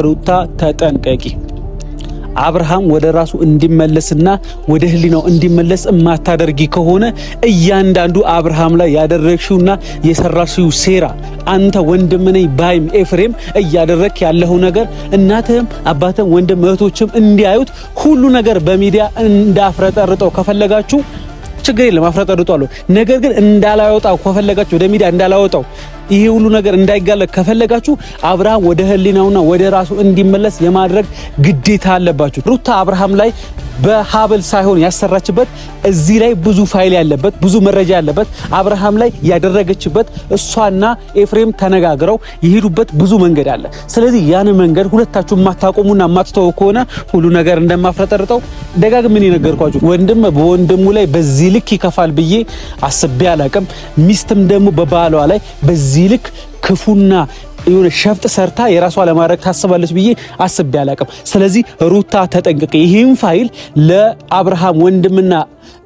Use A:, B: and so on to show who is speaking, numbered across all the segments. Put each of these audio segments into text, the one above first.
A: ሩታ ተጠንቀቂ። አብርሃም ወደ ራሱ እንዲመለስና ወደ ህሊናው እንዲመለስ ማታደርጊ ከሆነ እያንዳንዱ አብርሃም ላይ ያደረግሽውና የሰራሽው ሴራ አንተ ወንድም ነኝ ባይም ኤፍሬም እያደረክ ያለው ነገር እናትህም አባትህም ወንድም እህቶችም እንዲያዩት ሁሉ ነገር በሚዲያ እንዳፍረጠርጠው ከፈለጋችሁ ችግር የለም አፍረጠርጠዋለሁ። ነገር ግን እንዳላወጣው ከፈለጋችሁ ወደ ሚዲያ እንዳላወጣው ይሄ ሁሉ ነገር እንዳይጋለጥ ከፈለጋችሁ አብርሃም ወደ ህሊናውና ወደ ራሱ እንዲመለስ የማድረግ ግዴታ አለባችሁ። ሩታ አብርሃም ላይ በሀብል ሳይሆን ያሰራችበት እዚህ ላይ ብዙ ፋይል ያለበት ብዙ መረጃ ያለበት አብርሃም ላይ ያደረገችበት እሷና ኤፍሬም ተነጋግረው ይሄዱበት ብዙ መንገድ አለ። ስለዚህ ያን መንገድ ሁለታችሁ ማታቆሙና ማትተው ከሆነ ሁሉ ነገር እንደማፍረጠርጠው ደጋግሜ ነገርኳችሁ። ወንድም በወንድሙ ላይ በዚህ ልክ ይከፋል ብዬ አስቤ አላቅም። ሚስትም ደግሞ በባሏ ላይ በዚህ ልክ ክፉና የሆነ ሸፍጥ ሰርታ የራሷ ለማድረግ ታስባለች ብዬ አስቤ አላቅም። ስለዚህ ሩታ ተጠንቀቂ። ይሄን ፋይል ለአብርሃም ወንድምና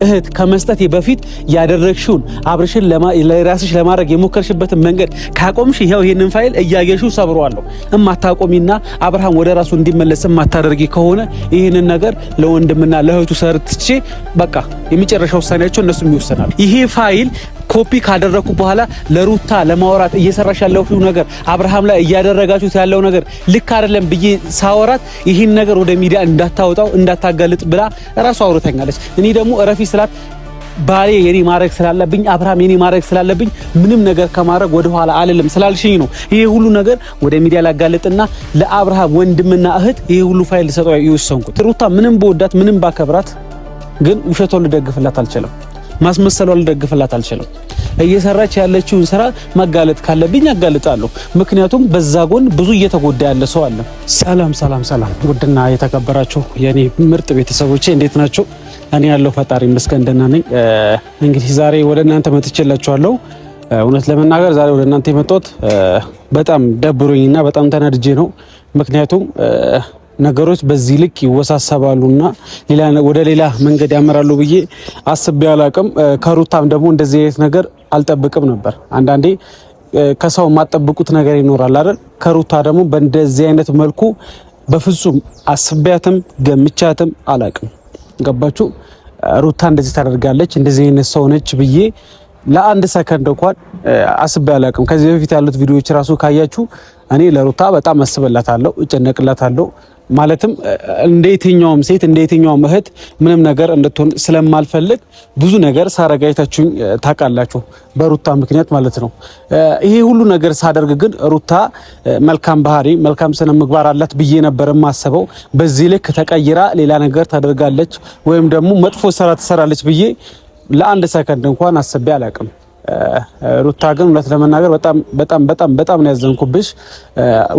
A: እህት ከመስጠት በፊት ያደረግሽውን አብርሽን ለራስሽ ለማድረግ የሞከርሽበትን መንገድ ካቆምሽ ይሄንን ፋይል እያየሽው ሰብሯለሁ። እማታቆሚና አብርሃም ወደ ራሱ እንዲመለስ ማታደርጊ ከሆነ ይሄንን ነገር ለወንድምና ለእህቱ ሰርትቼ በቃ የመጨረሻው ውሳኔያቸው እነሱ ይወሰናሉ። ይሄ ፋይል ኮፒ ካደረኩ በኋላ ለሩታ ለማውራት እየሰራሽ ያለው ነገር አብርሃም ላይ እያደረጋችሁት ያለው ነገር ልክ አይደለም ብዬ ሳወራት ይሄን ነገር ወደ ሚዲያ እንዳታወጣው እንዳታጋልጥ ብላ ራሷ አውርተኛለች። እኔ ደግሞ እረፊ ስላት ባሌ የኔ ማድረግ ስላለብኝ አብርሃም የኔ ማድረግ ስላለብኝ ምንም ነገር ከማድረግ ወደ ኋላ አልልም ስላልሽኝ ነው ይሄ ሁሉ ነገር ወደ ሚዲያ ላጋልጥና ለአብርሃም ወንድምና እህት ይሄ ሁሉ ፋይል ሰጠው ይወሰንኩት። ሩታ ምንም በወዳት ምንም ባከብራት ግን ውሸቷን ልደግፍላት አልችልም። ማስመሰሏን ልደግፍላት አልችልም። እየሰራች ያለችውን ስራ ማጋለጥ ካለብኝ አጋልጣለሁ። ምክንያቱም በዛ ጎን ብዙ እየተጎዳ ያለ ሰው አለ። ሰላም ውድና የተከበራችሁ የኔ ምርጥ ቤተሰቦቼ እንዴት ናችሁ? እኔ ያለው ፈጣሪ ይመስገን ደህና ነኝ። እንግዲህ ዛሬ ወደ እናንተ መጥቼላችኋለሁ። እውነት ለመናገር ዛሬ ወደ እናንተ የመጣሁት በጣም ደብሮኝና በጣም ተናድጄ ነው። ምክንያቱም ነገሮች በዚህ ልክ ይወሳሰባሉና ወደ ሌላ መንገድ ያመራሉ ብዬ አስቤ አላቅም። ከሩታም ደግሞ እንደዚህ አይነት ነገር አልጠብቅም ነበር። አንዳንዴ ከሰው የማጠብቁት ነገር ይኖራል አይደል? ከሩታ ደግሞ በእንደዚህ አይነት መልኩ በፍጹም አስቤያትም ገምቻትም አላቅም። ገባችሁ? ሩታ እንደዚህ ታደርጋለች እንደዚህ አይነት ሰው ነች ብዬ ለአንድ ሰከንድ እንኳን አስቤ አላቅም። ከዚህ በፊት ያሉት ቪዲዮዎች ራሱ ካያችሁ እኔ ለሩታ በጣም አስብላታለሁ፣ እጨነቅላታለሁ። ማለትም እንደየትኛውም ሴት እንደየትኛውም እህት ምንም ነገር እንድትሆን ስለማልፈልግ ብዙ ነገር ሳረጋይታችሁኝ ታውቃላችሁ፣ በሩታ ምክንያት ማለት ነው። ይሄ ሁሉ ነገር ሳደርግ ግን ሩታ መልካም ባህሪ መልካም ስነ ምግባር አላት ብዬ ነበር የማስበው። በዚህ ልክ ተቀይራ ሌላ ነገር ታደርጋለች ወይም ደግሞ መጥፎ ስራ ትሰራለች ብዬ ለአንድ ሰከንድ እንኳን አስቤ አላቅም። ሩታ ግን እውነት ለመናገር በጣም ነው ያዘንኩብሽ።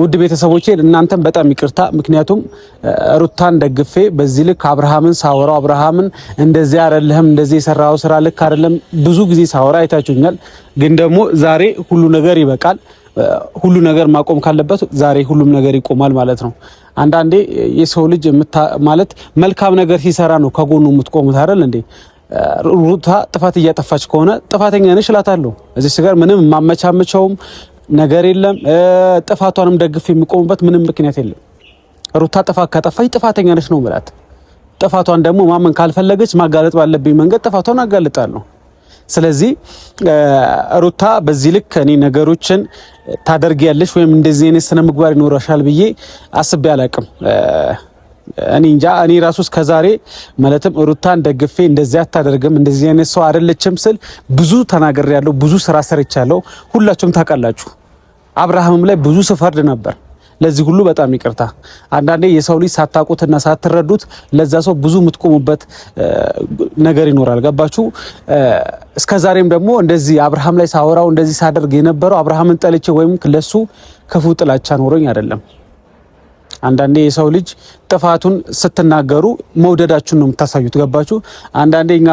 A: ውድ ቤተሰቦቼ እናንተም በጣም ይቅርታ። ምክንያቱም ሩታን ደግፌ በዚህ ልክ አብርሃምን ሳወራው አብርሃምን እንደዚህ አይደለም እንደዚህ የሰራው ስራ ልክ አይደለም ብዙ ጊዜ ሳወራ አይታችሁኛል። ግን ደግሞ ዛሬ ሁሉ ነገር ይበቃል። ሁሉ ነገር ማቆም ካለበት ዛሬ ሁሉም ነገር ይቆማል ማለት ነው። አንዳንዴ የሰው ልጅ ማለት መልካም ነገር ሲሰራ ነው ከጎኑ የምትቆሙት አይደል እንዴ? ሩታ ጥፋት እያጠፋች ከሆነ ጥፋተኛ ነሽ እላታለሁ። እዚህ ጋር ምንም ማመቻመቻውም ነገር የለም። ጥፋቷንም ደግፍ የሚቆምበት ምንም ምክንያት የለም። ሩታ ጥፋት ካጠፋች ጥፋተኛ ነሽ ነው ማለት። ጥፋቷን ደግሞ ማመን ካልፈለገች ማጋለጥ ባለብኝ መንገድ ጥፋቷን አጋልጣለሁ። ስለዚህ ሩታ በዚህ ልክ እኔ ነገሮችን ታደርጊያለሽ ወይም እንደዚህ አይነት ስነ ምግባር ይኖርሻል ብዬ አስቤ አላቅም። እኔ እንጃ እኔ ራሱ እስከዛሬ ማለትም ሩታን ደግፌ እንደዚህ አታደርግም እንደዚህ አይነት ሰው አይደለችም ስል ብዙ ተናግሬያለሁ፣ ብዙ ስራ ሰርቻለሁ። ሁላችሁም ታውቃላችሁ። አብርሃምም ላይ ብዙ ስፈርድ ነበር። ለዚህ ሁሉ በጣም ይቅርታ። አንዳንዴ የሰው ልጅ ሳታውቁትና ሳትረዱት ለዛ ሰው ብዙ የምትቆሙበት ነገር ይኖራል። ገባችሁ? እስከዛሬም ደግሞ እንደዚህ አብርሃም ላይ ሳወራው እንደዚህ ሳደርግ የነበረው አብርሃምን ጠልቼ ወይም ለሱ ክፉ ጥላቻ ኖሮኝ አይደለም። አንዳንዴ የሰው ልጅ ጥፋቱን ስትናገሩ መውደዳችሁን ነው የምታሳዩት። ገባችሁ? አንዳንዴኛ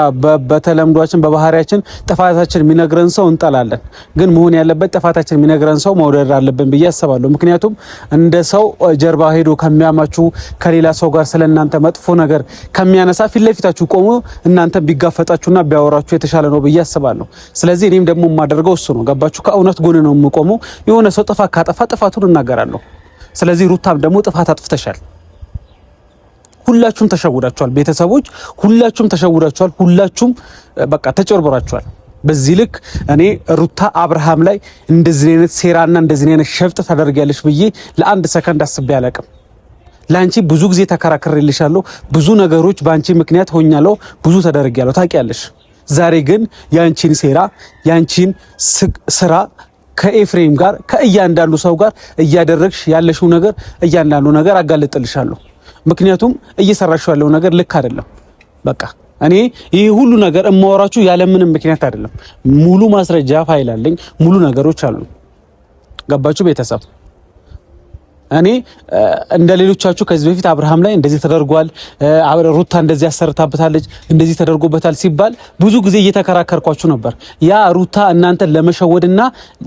A: በተለምዷችን በባህሪያችን ጥፋታችን የሚነግረን ሰው እንጠላለን። ግን መሆን ያለበት ጥፋታችን የሚነግረን ሰው መውደድ አለብን ብዬ አስባለሁ። ምክንያቱም እንደ ሰው ጀርባ ሄዶ ከሚያማችሁ ከሌላ ሰው ጋር ስለናንተ መጥፎ ነገር ከሚያነሳ ፊት ለፊታችሁ ቆሞ እናንተ ቢጋፈጣችሁና ቢያወራችሁ የተሻለ ነው ብዬ አስባለሁ። ስለዚህ እኔም ደግሞ የማደርገው እሱ ነው። ገባችሁ? ከእውነት ጎን ነው የምቆመው። የሆነ ሰው ጥፋት ካጠፋ ጥፋቱን እናገራለሁ። ስለዚህ ሩታም ደግሞ ጥፋት አጥፍተሻል። ሁላችሁም ተሸውዳችኋል። ቤተሰቦች ሁላችሁም ተሸውዳችኋል። ሁላችሁም በቃ ተጨርበራችኋል። በዚህ ልክ እኔ ሩታ አብርሃም ላይ እንደዚህ አይነት ሴራና እንደዚህ አይነት ሸፍጥ ታደርጊያለሽ ብዬ ለአንድ ሰከንድ አስቤ አላቅም። ላንቺ ብዙ ጊዜ ተከራክሬልሻለሁ። ብዙ ነገሮች ባንቺ ምክንያት ሆኛለሁ። ብዙ ተደርጊያለሁ ታውቂያለሽ። ዛሬ ግን ያንቺን ሴራ ያንቺን ስራ ከኤፍሬም ጋር ከእያንዳንዱ ሰው ጋር እያደረግሽ ያለሽው ነገር እያንዳንዱ ነገር አጋልጥልሻለሁ። ምክንያቱም እየሰራሽው ያለው ነገር ልክ አይደለም። በቃ እኔ ይሄ ሁሉ ነገር እማወራችሁ ያለ ምንም ምክንያት አይደለም። ሙሉ ማስረጃ ፋይል አለኝ። ሙሉ ነገሮች አሉ። ገባችሁ ቤተሰብ? እኔ እንደሌሎቻችሁ ከዚህ በፊት አብርሃም ላይ እንደዚህ ተደርጓል፣ ሩታ እንደዚህ ያሰርታበታለች፣ እንደዚህ ተደርጎበታል ሲባል ብዙ ጊዜ እየተከራከርኳችሁ ነበር። ያ ሩታ እናንተ ለመሸወድና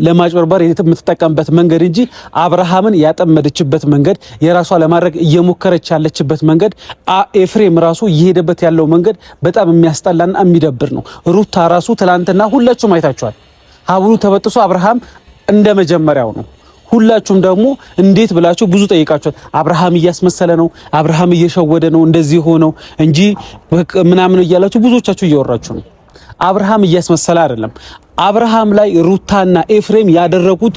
A: ለማጭበርበር የምትጠቀምበት መንገድ እንጂ አብርሃምን ያጠመደችበት መንገድ የራሷ ለማድረግ እየሞከረች ያለችበት መንገድ ኤፍሬም ራሱ እየሄደበት ያለው መንገድ በጣም የሚያስጠላና የሚደብር ነው። ሩታ ራሱ ትላንትና ሁላችሁም አይታችኋል። ሀብሉ ተበጥሶ አብርሃም እንደ መጀመሪያው ነው። ሁላችሁም ደግሞ እንዴት ብላችሁ ብዙ ጠይቃችኋል። አብርሃም እያስመሰለ ነው፣ አብርሃም እየሸወደ ነው፣ እንደዚህ ሆነው እንጂ ምናምን እያላችሁ ብዙዎቻችሁ እያወራችሁ ነው። አብርሃም እያስመሰለ አይደለም። አብርሃም ላይ ሩታና ኤፍሬም ያደረጉት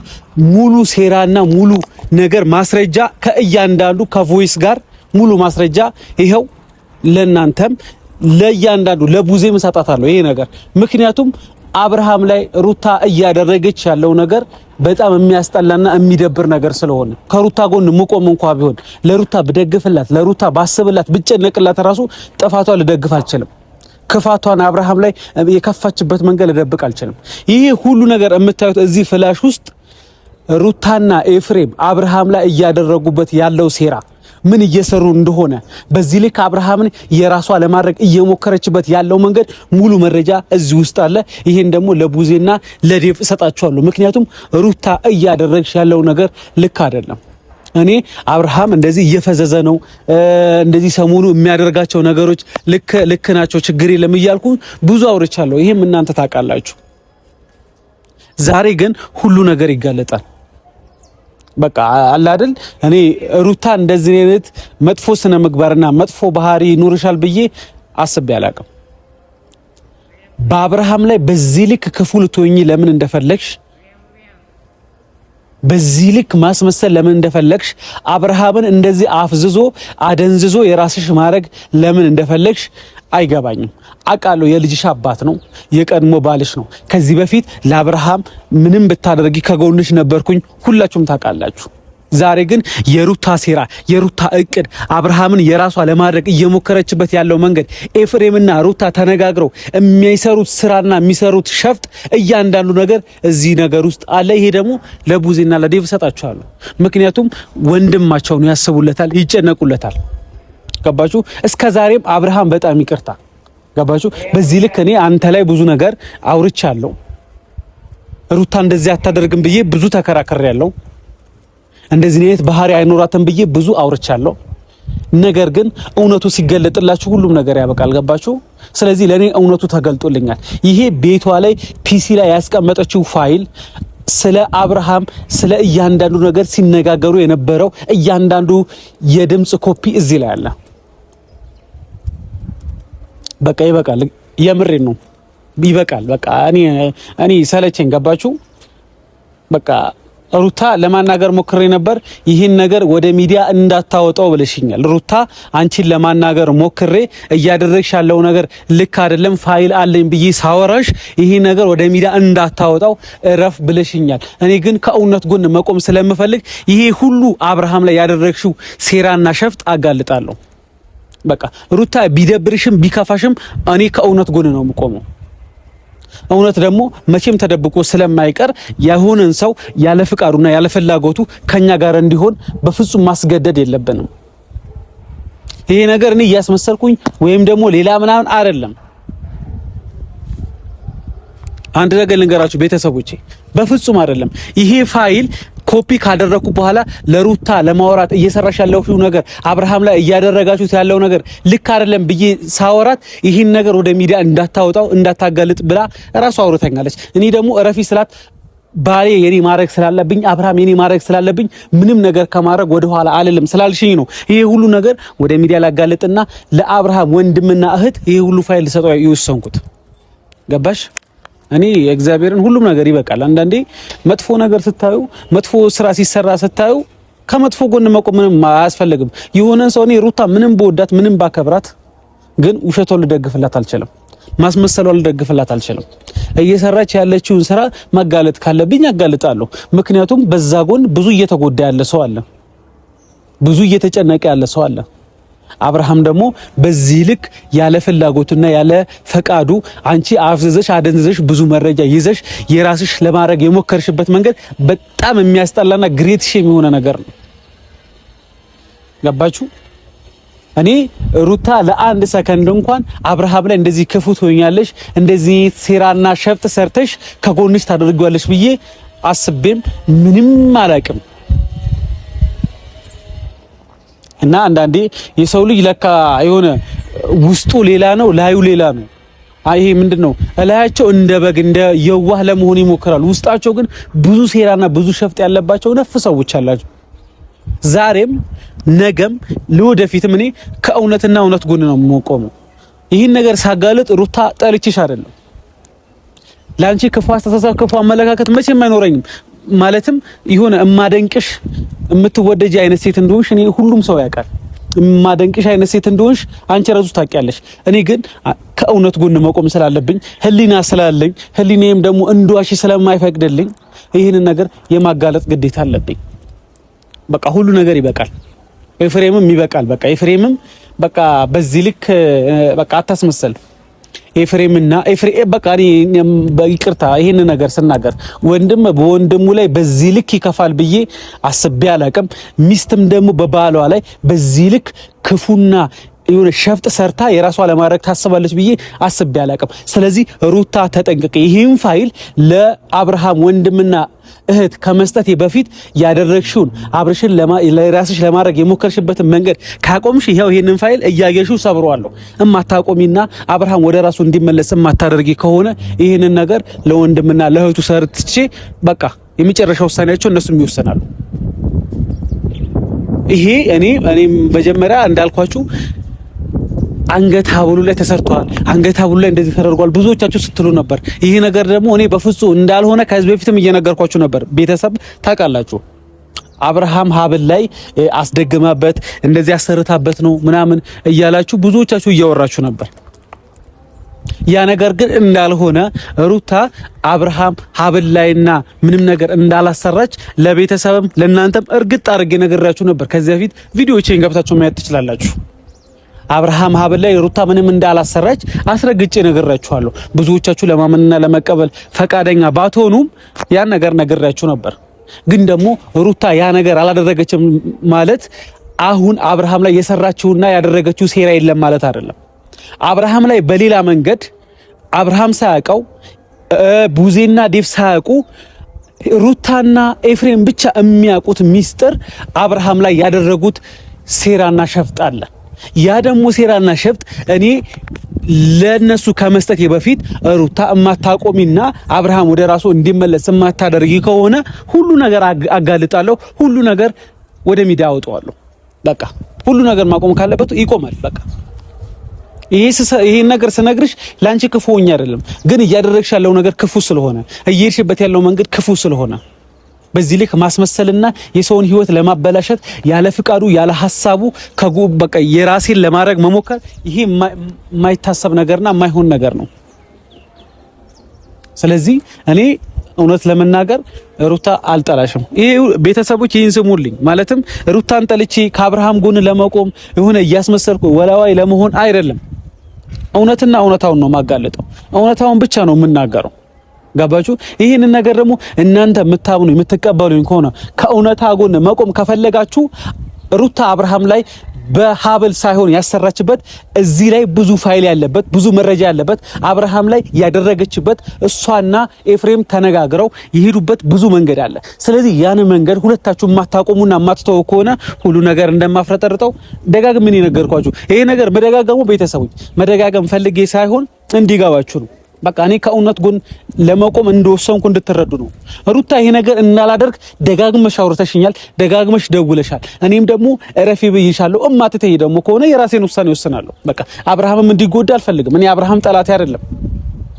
A: ሙሉ ሴራና ሙሉ ነገር ማስረጃ ከእያንዳንዱ ከቮይስ ጋር ሙሉ ማስረጃ ይሄው ለናንተም ለእያንዳንዱ ለቡዜም ሰጣታለሁ ይሄ ነገር ምክንያቱም አብርሃም ላይ ሩታ እያደረገች ያለው ነገር በጣም የሚያስጠላና የሚደብር ነገር ስለሆነ ከሩታ ጎን መቆም እንኳን ቢሆን ለሩታ ብደግፍላት ለሩታ ባስብላት ብጨነቅላት ራሱ ጥፋቷ ልደግፍ አልችልም። ክፋቷን አብርሃም ላይ የከፋችበት መንገድ ልደብቅ አልችልም። ይሄ ሁሉ ነገር የምታዩት እዚህ ፍላሽ ውስጥ ሩታና ኤፍሬም አብርሃም ላይ እያደረጉበት ያለው ሴራ ምን እየሰሩ እንደሆነ በዚህ ልክ አብርሃምን የራሷ ለማድረግ እየሞከረችበት ያለው መንገድ ሙሉ መረጃ እዚህ ውስጥ አለ። ይሄን ደግሞ ለቡዜና ለዴቭ እሰጣቸዋለሁ። ምክንያቱም ሩታ እያደረግሽ ያለው ነገር ልክ አይደለም። እኔ አብርሃም እንደዚህ እየፈዘዘ ነው፣ እንደዚህ ሰሞኑ የሚያደርጋቸው ነገሮች ልክ ናቸው፣ ችግር የለም እያልኩ ብዙ አውርቻለሁ። ይሄም እናንተ ታውቃላችሁ። ዛሬ ግን ሁሉ ነገር ይጋለጣል። በቃ አለ አይደል? እኔ ሩታ እንደዚህ አይነት መጥፎ ስነ ምግባርና መጥፎ ባህሪ ኑርሻል ብዬ አስቤ አላቅም። በአብርሃም ላይ በዚህ ልክ ክፉ ልትሆኚ ለምን እንደፈለግሽ በዚህ ልክ ማስመሰል ለምን እንደፈለግሽ አብርሃምን እንደዚህ አፍዝዞ አደንዝዞ የራስሽ ማድረግ ለምን እንደፈለግሽ አይገባኝም። አቃለው የልጅሽ አባት ነው፣ የቀድሞ ባልሽ ነው። ከዚህ በፊት ለአብርሃም ምንም ብታደርጊ ከጎንሽ ነበርኩኝ፣ ሁላችሁም ታውቃላችሁ። ዛሬ ግን የሩታ ሴራ የሩታ እቅድ አብርሃምን የራሷ ለማድረግ እየሞከረችበት ያለው መንገድ ኤፍሬምና ሩታ ተነጋግረው የሚሰሩት ስራና የሚሰሩት ሸፍጥ እያንዳንዱ ነገር እዚህ ነገር ውስጥ አለ። ይሄ ደግሞ ለቡዜና ለዴቭ ሰጣቸዋለሁ። ምክንያቱም ወንድማቸው ነው፣ ያስቡለታል፣ ይጨነቁለታል። ገባችሁ? እስከ ዛሬም አብርሃም በጣም ይቅርታ። ገባችሁ? በዚህ ልክ እኔ አንተ ላይ ብዙ ነገር አውርቻለሁ። ሩታ እንደዚህ አታደርግም ብዬ ብዙ ተከራክሬያለሁ። እንደዚህ አይነት ባህሪ አይኖራትም ብዬ ብዙ አውርቻለሁ። ነገር ግን እውነቱ ሲገለጥላችሁ ሁሉም ነገር ያበቃል። ገባችሁ? ስለዚህ ለኔ እውነቱ ተገልጦልኛል። ይሄ ቤቷ ላይ ፒሲ ላይ ያስቀመጠችው ፋይል ስለ አብርሃም ስለ እያንዳንዱ ነገር ሲነጋገሩ የነበረው እያንዳንዱ የድምጽ ኮፒ እዚህ ላይ አለ። በቃ ይበቃል። የምሬን ነው። ይበቃል። በቃ እኔ ሰለቸኝ። ገባችሁ? በቃ ሩታ ለማናገር ሞክሬ ነበር። ይህን ነገር ወደ ሚዲያ እንዳታወጣው ብለሽኛል። ሩታ አንቺን ለማናገር ሞክሬ እያደረግሽ ያለው ነገር ልክ አይደለም፣ ፋይል አለኝ ብዬ ሳወራሽ ይህን ነገር ወደ ሚዲያ እንዳታወጣው እረፍ ብለሽኛል። እኔ ግን ከእውነት ጎን መቆም ስለምፈልግ ይሄ ሁሉ አብርሃም ላይ ያደረግሽው ሴራና ሸፍጥ አጋልጣለሁ። በቃ ሩታ ቢደብርሽም ቢከፋሽም እኔ ከእውነት ጎን ነው የምቆመው። እውነት ደግሞ መቼም ተደብቆ ስለማይቀር የሆነን ሰው ያለ ፍቃዱና ያለ ፍላጎቱ ከኛ ጋር እንዲሆን በፍጹም ማስገደድ የለብንም። ይሄ ነገር እኔ እያስመሰልኩኝ ወይም ደግሞ ሌላ ምናምን አይደለም። አንድ ነገር ልንገራችሁ ቤተሰቦቼ፣ በፍጹም አይደለም። ይሄ ፋይል ኮፒ ካደረኩ በኋላ ለሩታ ለማውራት እየሰራሽ ያለው ነገር አብርሃም ላይ እያደረጋችሁት ያለው ነገር ልክ አይደለም ብዬ ሳወራት ይህን ነገር ወደ ሚዲያ እንዳታወጣው እንዳታጋልጥ ብላ ራሷ አውርተኛለች። እኔ ደግሞ እረፊ ስላት ባሌ የኔ ማድረግ ስላለብኝ አብርሃም የኔ ማድረግ ስላለብኝ ምንም ነገር ከማድረግ ወደ ኋላ አልልም ስላልሽኝ ነው ይሄ ሁሉ ነገር ወደ ሚዲያ ላጋለጥና ለአብርሃም ወንድምና እህት ይሄ ሁሉ ፋይል ልሰጠው የወሰንኩት። ገባሽ? እኔ እግዚአብሔርን ሁሉም ነገር ይበቃል። አንዳንዴ መጥፎ ነገር ስታዩ፣ መጥፎ ስራ ሲሰራ ስታዩ ከመጥፎ ጎን መቆም ምንም አያስፈልግም። የሆነ ሰው እኔ ሩታ ምንም በወዳት ምንም ባከብራት ግን ውሸቷን ልደግፍላት አልችልም። ማስመሰሏን ልደግፍላት አልችልም። እየሰራች ያለችውን ስራ ማጋለጥ ካለብኝ አጋልጣለሁ። ምክንያቱም በዛ ጎን ብዙ እየተጎዳ ያለ ሰው አለ፣ ብዙ እየተጨነቀ ያለ ሰው አለ። አብርሃም ደግሞ በዚህ ልክ ያለ ፍላጎቱና ያለ ፈቃዱ አንቺ አፍዝዘሽ አደንዝዘሽ ብዙ መረጃ ይዘሽ የራስሽ ለማድረግ የሞከርሽበት መንገድ በጣም የሚያስጠላና ግሬት ሼም የሆነ ነገር ነው። ገባችሁ? እኔ ሩታ ለአንድ ሰከንድ እንኳን አብርሃም ላይ እንደዚህ ክፉ ትሆኛለሽ፣ እንደዚህ ሴራና ሸፍጥ ሰርተሽ ከጎንሽ ታደርጊዋለሽ ብዬ አስቤም ምንም አላቅም። እና አንዳንዴ የሰው ልጅ ለካ የሆነ ውስጡ ሌላ ነው ላዩ ሌላ ነው። ይሄ ምንድነው? እላያቸው እንደ በግ እንደ የዋህ ለመሆን ይሞክራሉ፣ ውስጣቸው ግን ብዙ ሴራና ብዙ ሸፍጥ ያለባቸው ነፍ ሰዎች አላቸው። ዛሬም ነገም ለወደፊትም እኔ ከእውነትና እውነት ጎን ነው የምቆመው። ይህን ነገር ሳጋለጥ ሩታ ጠልቼሽ አይደለም። ላንቺ ክፉ አስተሳሰብ ክፉ አመለካከት መቼም አይኖረኝም። ማለትም የሆነ እማደንቅሽ የምትወደጂ አይነት ሴት እንደሆንሽ እኔ ሁሉም ሰው ያውቃል። እማደንቅሽ አይነት ሴት እንደሆንሽ አንቺ ራሱ ታውቂያለሽ። እኔ ግን ከእውነት ጎን መቆም ስላለብኝ ህሊና ስላለኝ ህሊናዬም ደግሞ እንዷሽ ስለማይፈቅድልኝ ይህንን ነገር የማጋለጥ ግዴታ አለብኝ። በቃ ሁሉ ነገር ይበቃል። ኤፍሬምም ይበቃል። በቃ ኤፍሬምም በቃ በዚህ ልክ በቃ አታስመሰል። ኤፍሬምና ኤፍሬም በቃ ይቅርታ ይሄን ነገር ስናገር ወንድም በወንድሙ ላይ በዚህ ልክ ይከፋል ብዬ አስቤ አላቅም። ሚስትም ደግሞ በባሏ ላይ በዚህ ልክ ክፉና የሆነ ሸፍጥ ሰርታ የራሷ ለማድረግ ታስባለች ብዬ አስቤ አላቅም። ስለዚህ ሩታ ተጠንቀቂ። ይሄን ፋይል ለአብርሃም ወንድምና እህት ከመስጠት በፊት ያደረግሽውን አብርሽን ለራስሽ ለማድረግ የሞከርሽበትን መንገድ ካቆምሽ ይሄው ይሄንን ፋይል እያየሽው ሰብሯለሁ። እማታቆሚና አብርሃም ወደ ራሱ እንዲመለስ እማታደርጊ ከሆነ ይሄንን ነገር ለወንድምና ለእህቱ ሰርትቼ በቃ የመጨረሻው ውሳኔያቸው እነሱም ይወሰናሉ። ይሄ እኔም መጀመሪያ እንዳልኳችሁ አንገት ሀብሉ ላይ ተሰርቷል፣ አንገት ሀብሉ ላይ እንደዚህ ተደርጓል ብዙዎቻችሁ ስትሉ ነበር። ይሄ ነገር ደግሞ እኔ በፍጹም እንዳልሆነ ከዚህ በፊትም እየነገርኳችሁ ነበር። ቤተሰብ ታውቃላችሁ። አብርሃም ሀብል ላይ አስደግማበት እንደዚህ አሰርታበት ነው ምናምን እያላችሁ ብዙዎቻችሁ እያወራችሁ ነበር። ያ ነገር ግን እንዳልሆነ ሩታ አብርሃም ሀብል ላይና ምንም ነገር እንዳላሰራች ለቤተሰብም ለእናንተም እርግጥ አድርጌ ነግራችሁ ነበር። ከዚህ በፊት ቪዲዮዎችን ገብታችሁ ማየት ትችላላችሁ። አብርሃም ሀብል ላይ ሩታ ምንም እንዳላሰራች አስረግጬ ነግራችኋለሁ። ብዙዎቻችሁ ለማመንና ለመቀበል ፈቃደኛ ባትሆኑም ያን ነገር ነግራችሁ ነበር። ግን ደግሞ ሩታ ያ ነገር አላደረገችም ማለት አሁን አብርሃም ላይ የሰራችውና ያደረገችው ሴራ የለም ማለት አይደለም። አብርሃም ላይ በሌላ መንገድ አብርሃም ሳያውቀው ቡዜና ዴቭ ሳያውቁ ሩታና ኤፍሬም ብቻ የሚያውቁት ሚስጥር አብርሃም ላይ ያደረጉት ሴራና ሸፍጥ አለ። ያ ደግሞ ሴራና ሸፍጥ እኔ ለነሱ ከመስጠት በፊት ሩታ እማታቆሚና አብርሃም ወደ ራሱ እንዲመለስ እማታደርጊ ከሆነ ሁሉ ነገር አጋልጣለሁ፣ ሁሉ ነገር ወደ ሚዲያ አወጣዋለሁ። በቃ ሁሉ ነገር ማቆም ካለበት ይቆማል። በቃ ይሄ ነገር ስነግርሽ ላንቺ ክፉ ሆኜ አይደለም፣ ግን እያደረግሽ ያለው ነገር ክፉ ስለሆነ እየሄድሽበት ያለው መንገድ ክፉ ስለሆነ በዚህ ልክ ማስመሰልና የሰውን ህይወት ለማበላሸት ያለ ፍቃዱ ያለ ሐሳቡ በቃ የራሴን ለማድረግ መሞከር ይሄ የማይታሰብ ነገርና የማይሆን ነገር ነው። ስለዚህ እኔ እውነት ለመናገር ሩታ አልጠላሽም። ይሄ ቤተሰቦች ይህን ስሙልኝ። ማለትም ሩታን ጠልቼ ከአብርሃም ጎን ለመቆም የሆነ እያስመሰልኩ ወላዋይ ለመሆን አይደለም። እውነትና እውነታውን ነው ማጋለጠው። እውነታውን ብቻ ነው የምናገረው። ገባችሁ? ይሄንን ነገር ደግሞ እናንተ የምታምኑ የምትቀበሉኝ ከሆነ ከእውነታ ጎን መቆም ከፈለጋችሁ ሩታ አብርሃም ላይ በሀብል ሳይሆን ያሰራችበት እዚህ ላይ ብዙ ፋይል ያለበት ብዙ መረጃ ያለበት አብርሃም ላይ ያደረገችበት እሷና ኤፍሬም ተነጋግረው ይሄዱበት ብዙ መንገድ አለ። ስለዚህ ያን መንገድ ሁለታችሁ ማታቆሙና ማትተው ከሆነ ሁሉ ነገር እንደማፍረጠርጠው ደጋግሜ ነገርኳችሁ። ይሄ ነገር መደጋገሙ ቤተሰቦች መደጋገም ፈልጌ ሳይሆን እንዲገባችሁ ነው። በቃ እኔ ከእውነት ጎን ለመቆም እንደወሰንኩ እንድትረዱ ነው። ሩታ ይሄ ነገር እንዳላደርግ ደጋግመሽ አውርተሽኛል፣ ደጋግመሽ ደውለሻል። እኔም ደግሞ እረፊ ብዬሻለሁ። እማትተይ ደግሞ ከሆነ የራሴን ውሳኔ ወስናለሁ። በቃ አብርሃምም እንዲጎዳ አልፈልግም። እኔ አብርሃም ጠላቴ አይደለም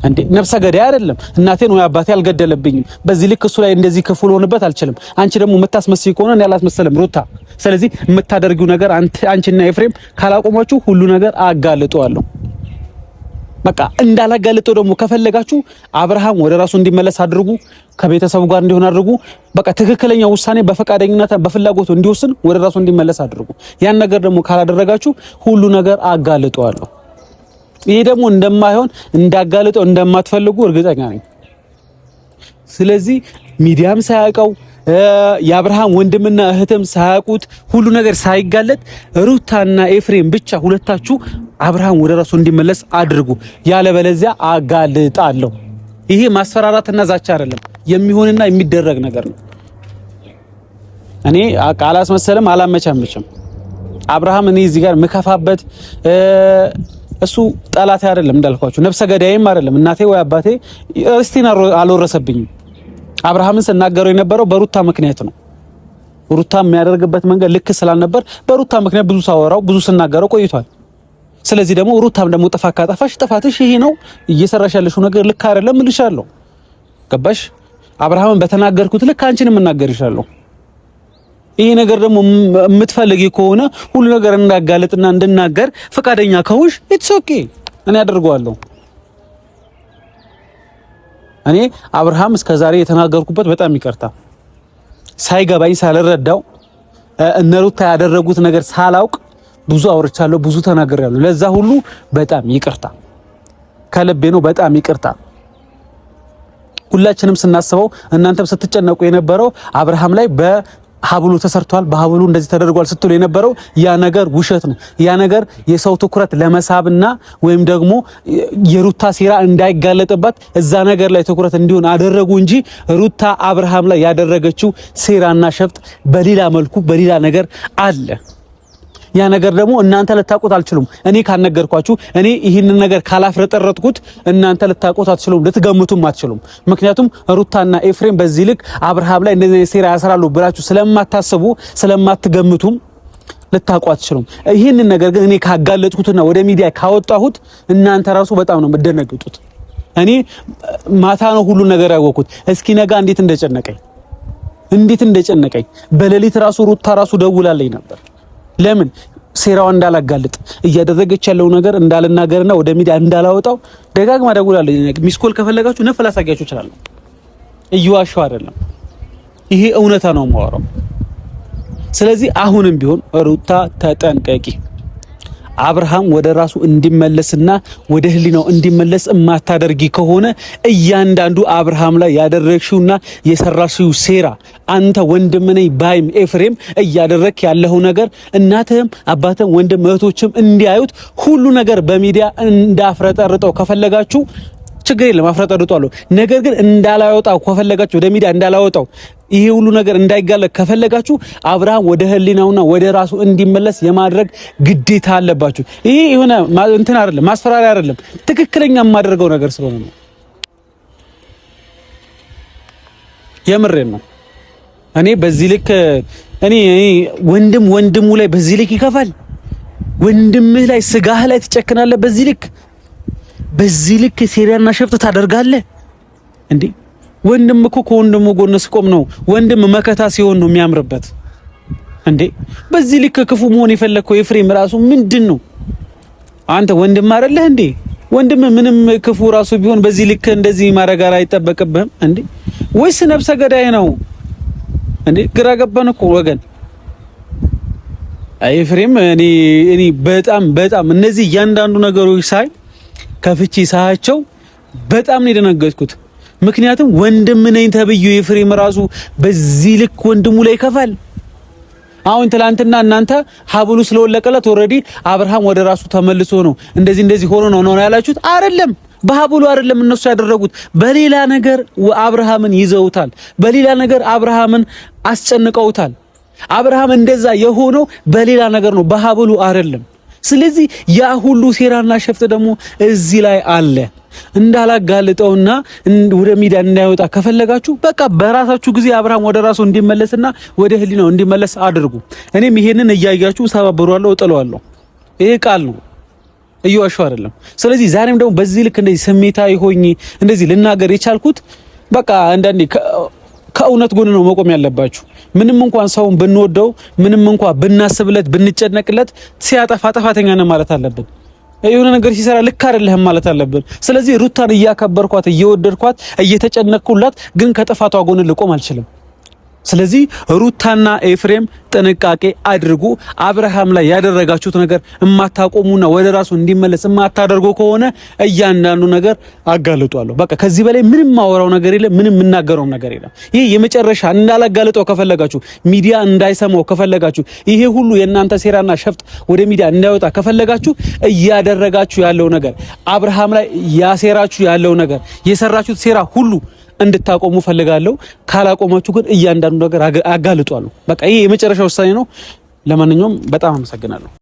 A: እንዴ፣ ነፍሰ ገዳይ አይደለም። እናቴን ወይ አባቴ አልገደለብኝም። በዚህ ልክ እሱ ላይ እንደዚህ ክፉል ሆነበት አልችልም። አንቺ ደግሞ የምታስመስይ ከሆነ እኔ አላስመሰለም ሩታ። ስለዚህ የምታደርጊው ነገር አንቺና ኤፍሬም ካላቆማችሁ ሁሉ ነገር አጋልጧለሁ። በቃ እንዳላጋልጠው ደግሞ ከፈለጋችሁ አብርሃም ወደ ራሱ እንዲመለስ አድርጉ፣ ከቤተሰቡ ጋር እንዲሆን አድርጉ። በቃ ትክክለኛ ውሳኔ በፈቃደኝነት በፍላጎቱ እንዲወስን ወደ ራሱ እንዲመለስ አድርጉ። ያን ነገር ደግሞ ካላደረጋችሁ ሁሉ ነገር አጋልጧለሁ። ይሄ ደግሞ እንደማይሆን እንዳጋልጠው እንደማትፈልጉ እርግጠኛ ነኝ። ስለዚህ ሚዲያም ሳያውቀው የአብርሃም ወንድምና እህትም ሳያውቁት ሁሉ ነገር ሳይጋለጥ ሩታና ኤፍሬም ብቻ ሁለታችሁ አብርሃም ወደ ራሱ እንዲመለስ አድርጉ። ያለበለዚያ አጋልጣለሁ። ይሄ ማስፈራራትና ዛቻ አይደለም፣ የሚሆንና የሚደረግ ነገር ነው። እኔ አላስመሰልም፣ አላመቻመችም። አብርሃም እኔ እዚህ ጋር ምከፋበት እሱ ጠላቴ አይደለም፣ እንዳልኳችሁ ነፍሰ ገዳይም አይደለም። እናቴ ወይ አባቴ እስቲና አልወረሰብኝም። አብርሃምን ስናገረው የነበረው በሩታ ምክንያት ነው። ሩታ የሚያደርግበት መንገድ ልክ ስላልነበር በሩታ ምክንያት ብዙ ሳወራው ብዙ ስናገረው ቆይቷል። ስለዚህ ደግሞ ሩታም ደግሞ ጥፋት ካጠፋሽ ጥፋትሽ ይሄ ነው፣ እየሰራሽ ያለሽው ነገር ልክ አይደለም እልሻለሁ። ገባሽ? አብርሃምን በተናገርኩት ልክ አንቺንም እናገርሻለሁ። ይሄ ነገር ደግሞ የምትፈልጊ ከሆነ ሁሉ ነገር እንዳጋለጥና እንድናገር ፈቃደኛ ከሆንሽ ኢትስ ኦኬ፣ እኔ አደርገዋለሁ። እኔ አብርሃም እስከዛሬ የተናገርኩበት በጣም ይቅርታ፣ ሳይገባኝ ሳልረዳው እነ ሩታ ያደረጉት ነገር ሳላውቅ ብዙ አውርቻለሁ፣ ብዙ ተናግሬያለሁ። ለዛ ሁሉ በጣም ይቅርታ፣ ከልቤ ነው። በጣም ይቅርታ። ሁላችንም ስናስበው እናንተም ስትጨነቁ የነበረው አብርሃም ላይ ሀብሉ ተሰርቷል፣ በሀብሉ እንደዚህ ተደርጓል ስትሉ የነበረው ያ ነገር ውሸት ነው። ያ ነገር የሰው ትኩረት ለመሳብና ወይም ደግሞ የሩታ ሴራ እንዳይጋለጥባት እዛ ነገር ላይ ትኩረት እንዲሆን አደረጉ እንጂ ሩታ አብርሃም ላይ ያደረገችው ሴራና ሸፍጥ በሌላ መልኩ በሌላ ነገር አለ። ያ ነገር ደግሞ እናንተ ልታውቁት አልችሉም። እኔ ካልነገርኳችሁ፣ እኔ ይህንን ነገር ካላፍረጠረጥኩት እናንተ ልታውቁት አትችሉም፣ ልትገምቱም አትችሉም። ምክንያቱም ሩታና ኤፍሬም በዚህ ልክ አብርሃም ላይ እንደዚህ ሴራ ያሰራሉ ብላችሁ ስለማታስቡ ስለማትገምቱም ልታውቁ አትችሉም። ይህንን ነገር ግን እኔ ካጋለጥኩትና ወደ ሚዲያ ካወጣሁት እናንተ ራሱ በጣም ነው የምትደነግጡት። እኔ ማታ ነው ሁሉ ነገር ያወቅኩት። እስኪ ነጋ እንዴት እንደጨነቀኝ በሌሊት ራሱ ሩታ ራሱ ደውላልኝ ነበር። ለምን ሴራው እንዳላጋልጥ እያደረገች ያለው ነገር እንዳልናገርና ወደ ሚዲያ እንዳላወጣው ደጋግማ ደውላለች። ሚስኮል ከፈለጋችሁ ነፍ ላሳያችሁ እችላለሁ። እየዋሻው አይደለም፣ ይሄ እውነታ ነው የማወራው። ስለዚህ አሁንም ቢሆን ሩታ ተጠንቀቂ። አብርሃም ወደ ራሱ እንዲመለስና ወደ ህሊናው እንዲመለስ እማታደርጊ ከሆነ እያንዳንዱ አብርሃም ላይ ያደረግሽውና የሰራሽው ሴራ አንተ ወንድም ነኝ ባይም ኤፍሬም እያደረክ ያለው ነገር እናትህም አባትህም ወንድም እህቶችም እንዲያዩት ሁሉ ነገር በሚዲያ እንዳፍረጠርጠው ከፈለጋችሁ ችግር የለም፣ አፍረጠርጧለሁ። ነገር ግን እንዳላወጣው ከፈለጋችሁ ወደ ሚዲያ እንዳላወጣው ይሄ ሁሉ ነገር እንዳይጋለጥ ከፈለጋችሁ አብርሃም ወደ ህሊናውና ወደ ራሱ እንዲመለስ የማድረግ ግዴታ አለባችሁ። ይሄ የሆነ እንትን አይደለም፣ ማስፈራሪያ አይደለም፣ ትክክለኛ የማደርገው ነገር ስለሆነ ነው። የምሬን ነው። እኔ በዚህ ልክ ወንድሙ ላይ በዚህ ልክ ይከፋል። ወንድምህ ላይ ስጋህ ላይ ትጨክናለህ። በዚህ ልክ ሴሪያና ሸፍጥ ታደርጋለህ እንዴ? ወንድም እኮ ከወንድሙ ጎን ሲቆም ነው። ወንድም መከታ ሲሆን ነው የሚያምርበት እንዴ? በዚህ ልክ ክፉ መሆን የፈለከው ኤፍሬም ራሱ ምንድነው? አንተ ወንድም አይደለህ እንዴ? ወንድም ምንም ክፉ ራሱ ቢሆን በዚህ ልክ እንደዚህ ማድረግ አይጠበቅብህም እንዴ? ወይስ ነፍሰ ገዳይ ነው እንዴ? ግራ ገባን እኮ ወገን። ኤፍሬም እኔ በጣም እነዚህ እያንዳንዱ ነገሮች ሳይ ከፍቺ ሳያቸው በጣም ነው የደነገጥኩት። ምክንያቱም ወንድም ነኝ ተብዩ ኤፍሬም ራሱ በዚህ ልክ ወንድሙ ላይ ይከፋል። አሁን ትላንትና እናንተ ሀብሉ ስለወለቀለት ኦሬዲ አብርሃም ወደ ራሱ ተመልሶ ነው እንደዚህ ሆኖ ነው ያላችሁት። አይደለም፣ በሀብሉ አይደለም እነሱ ያደረጉት፣ በሌላ ነገር አብርሃምን ይዘውታል። በሌላ ነገር አብርሃምን አስጨንቀውታል። አብርሃም እንደዛ የሆነው በሌላ ነገር ነው፣ በሀብሉ አይደለም። ስለዚህ ያ ሁሉ ሴራና ሸፍጥ ደግሞ እዚህ ላይ አለ። እንዳላጋልጠውና ወደ ሚዲያ እንዳይወጣ ከፈለጋችሁ በቃ በራሳችሁ ጊዜ አብርሃም ወደ ራሱ እንዲመለስና ወደ ህሊናው እንዲመለስ አድርጉ። እኔም ይሄንን እያያችሁ ተባበሯለሁ፣ እጥለዋለሁ። ይሄ ቃል ነው፣ እየዋሸሁ አይደለም። ስለዚህ ዛሬም ደግሞ በዚህ ልክ እንደዚህ ስሜታዊ ሆኜ እንደዚህ ልናገር የቻልኩት በቃ አንዳንዴ ከእውነት ጎን ነው መቆም ያለባችሁ። ምንም እንኳን ሰውን ብንወደው፣ ምንም እንኳን ብናስብለት፣ ብንጨነቅለት ሲያጠፋ ጥፋተኛ ነህ ማለት አለብን። የሆነ ነገር ሲሰራ ልክ አይደለህም ማለት አለብን። ስለዚህ ሩታን እያከበርኳት፣ እየወደድኳት፣ እየተጨነቅኩላት ግን ከጥፋቷ ጎን ልቆም አልችልም። ስለዚህ ሩታና ኤፍሬም ጥንቃቄ አድርጉ። አብርሃም ላይ ያደረጋችሁት ነገር እማታቆሙና ወደ ራሱ እንዲመለስ እማታደርጉ ከሆነ እያንዳንዱ ነገር አጋልጧለሁ። በቃ ከዚህ በላይ ምንም ማወራው ነገር የለም፣ ምንም የምናገረው ነገር የለም። ይሄ የመጨረሻ እንዳላጋልጠው ከፈለጋችሁ፣ ሚዲያ እንዳይሰማው ከፈለጋችሁ፣ ይሄ ሁሉ የእናንተ ሴራና ሸፍጥ ወደ ሚዲያ እንዳይወጣ ከፈለጋችሁ እያደረጋችሁ ያለው ነገር አብርሃም ላይ ያሴራችሁ ያለው ነገር የሰራችሁት ሴራ ሁሉ እንድታቆሙ ፈልጋለሁ። ካላቆማችሁ ግን እያንዳንዱ ነገር አጋልጧለሁ። በቃ ይሄ የመጨረሻ ውሳኔ ነው። ለማንኛውም በጣም አመሰግናለሁ።